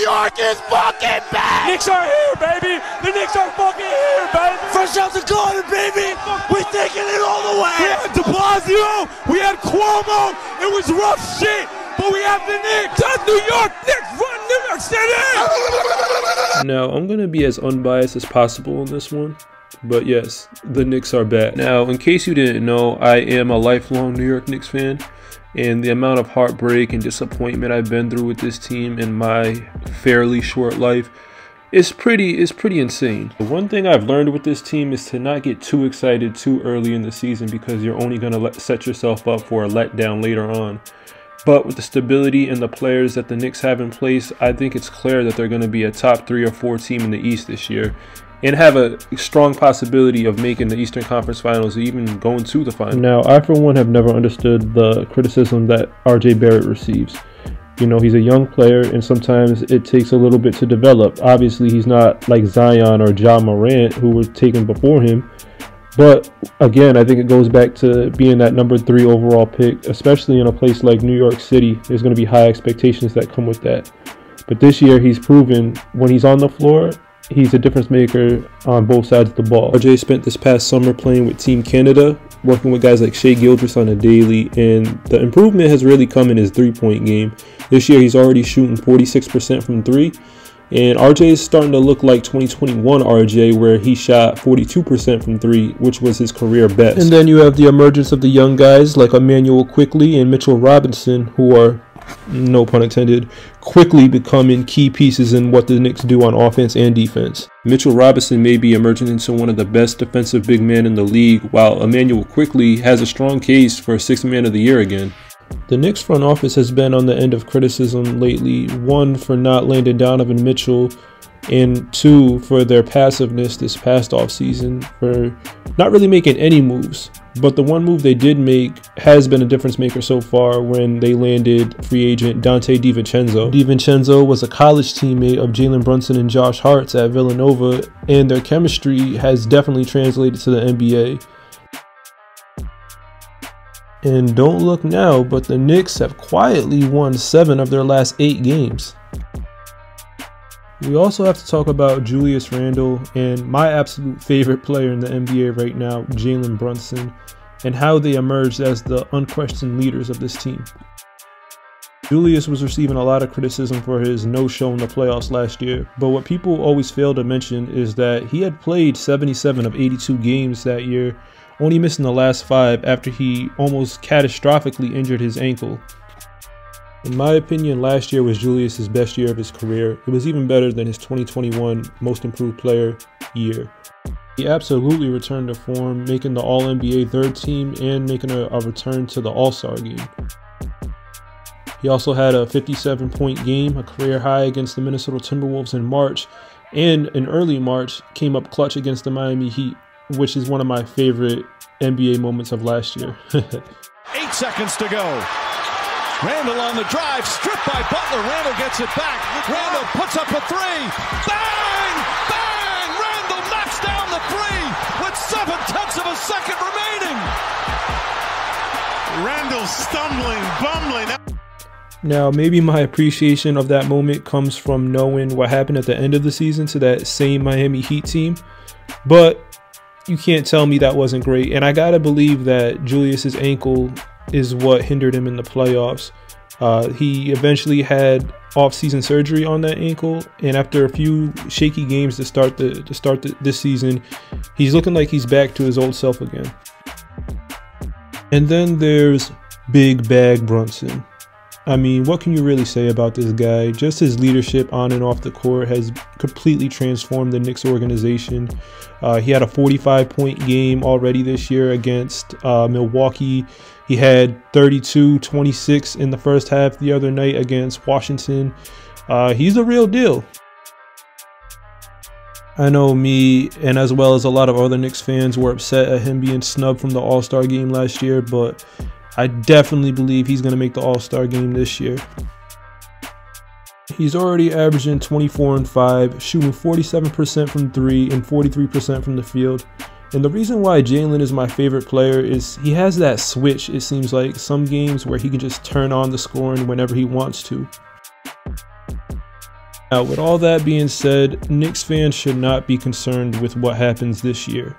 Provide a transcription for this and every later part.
York is fucking back! Knicks are here, baby! The Knicks are fucking here, baby! Fresh out the garden, baby! We're taking it all the way! We had De Blasio, we had Cuomo, it was rough shit, but we have the Knicks! The New York Knicks run New York City! Now, I'm going to be as unbiased as possible on this one, but yes, the Knicks are back. Now, in case you didn't know, I am a lifelong New York Knicks fan, and the amount of heartbreak and disappointment I've been through with this team in my fairly short life is pretty insane. The one thing I've learned with this team is to not get too excited too early in the season, because you're only going to set yourself up for a letdown later on. But with the stability and the players that the Knicks have in place, I think it's clear that they're going to be a top 3 or 4 team in the East this year, and have a strong possibility of making the Eastern Conference Finals, even going to the finals. Now, I for one have never understood the criticism that RJ Barrett receives. You know, he's a young player, and sometimes it takes a little bit to develop. Obviously, he's not like Zion or Ja Morant, who were taken before him. But again, I think it goes back to being that number 3 overall pick, especially in a place like New York City. There's going to be high expectations that come with that. But this year, he's proven when he's on the floor, he's a difference maker on both sides of the ball. RJ spent this past summer playing with Team Canada, working with guys like Shai Gilgeous on a daily, and the improvement has really come in his three-point game. This year, he's already shooting 46% from 3. And RJ is starting to look like 2021 RJ, where he shot 42% from 3, which was his career best. And then you have the emergence of the young guys like Emmanuel Quickley and Mitchell Robinson, who are, no pun intended, quickly becoming key pieces in what the Knicks do on offense and defense. Mitchell Robinson may be emerging into one of the best defensive big men in the league, while Emmanuel Quickley has a strong case for 6th Man of the Year again. The Knicks front office has been on the end of criticism lately, 1 for not landing Donovan Mitchell, and 2 for their passiveness this past offseason, for not really making any moves. But the one move they did make has been a difference maker so far, when they landed free agent Donte DiVincenzo. DiVincenzo was a college teammate of Jalen Brunson and Josh Hart's at Villanova, and their chemistry has definitely translated to the NBA. And don't look now, but the Knicks have quietly won 7 of their last 8 games. We also have to talk about Julius Randle and my absolute favorite player in the NBA right now, Jalen Brunson, and how they emerged as the unquestioned leaders of this team. Julius was receiving a lot of criticism for his no-show in the playoffs last year, but what people always fail to mention is that he had played 77 of 82 games that year, only missing the last 5 after he almost catastrophically injured his ankle. In my opinion, last year was Julius's best year of his career. It was even better than his 2021 Most Improved Player year. He absolutely returned to form, making the All-NBA 3rd team and making a return to the All-Star game. He also had a 57-point game, a career high against the Minnesota Timberwolves in March, and in early March came up clutch against the Miami Heat, which is one of my favorite NBA moments of last year. 8 seconds to go. Randle on the drive, stripped by Butler. Randle gets it back. Randle puts up a 3. Bang! Bang! Randle knocks down the 3 with 7/10 of a second remaining. Randle stumbling, bumbling. Now, maybe my appreciation of that moment comes from knowing what happened at the end of the season to that same Miami Heat team, but you can't tell me that wasn't great. And I gotta believe that Julius's ankle is what hindered him in the playoffs. He eventually had off-season surgery on that ankle, and after a few shaky games to start this season, he's looking like he's back to his old self again. And then there's Big Bag Brunson. I mean, what can you really say about this guy? Just his leadership on and off the court has completely transformed the Knicks organization. He had a 45-point game already this year against Milwaukee. He had 32, 26 in the first half the other night against Washington. He's a real deal. I know me, and as well as a lot of other Knicks fans, were upset at him being snubbed from the All-Star game last year, but I definitely believe he's going to make the All-Star game this year. He's already averaging 24 and 5, shooting 47% from 3 and 43% from the field. And the reason why Jalen is my favorite player is he has that switch, it seems like, some games where he can just turn on the scoring whenever he wants to. Now, with all that being said, Knicks fans should not be concerned with what happens this year.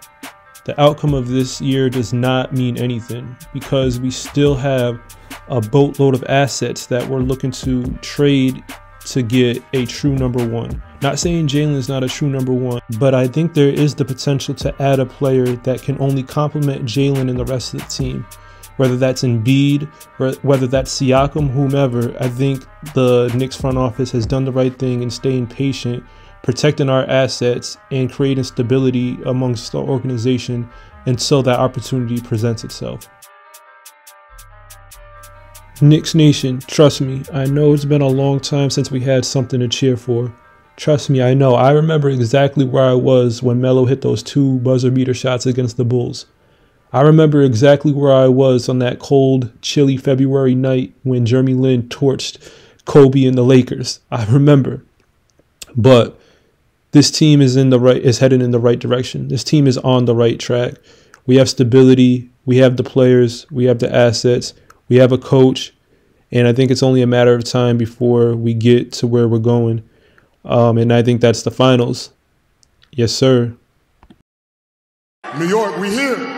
The outcome of this year does not mean anything because we still have a boatload of assets that we're looking to trade to get a true number one. Not saying Jalen's not a true number one, but I think there is the potential to add a player that can only complement Jalen and the rest of the team. Whether that's Embiid, or whether that's Siakam, whomever, I think the Knicks front office has done the right thing in staying patient, protecting our assets, and creating stability amongst the organization until that opportunity presents itself. Knicks Nation, trust me, I know it's been a long time since we had something to cheer for. Trust me, I know. I remember exactly where I was when Melo hit those 2 buzzer beater shots against the Bulls. I remember exactly where I was on that cold, chilly February night when Jeremy Lin torched Kobe and the Lakers. I remember. But this team is headed in the right direction. This team is on the right track. We have stability. We have the players. We have the assets. We have a coach. And I think it's only a matter of time before we get to where we're going. And I think that's the finals. Yes, sir. New York, we here.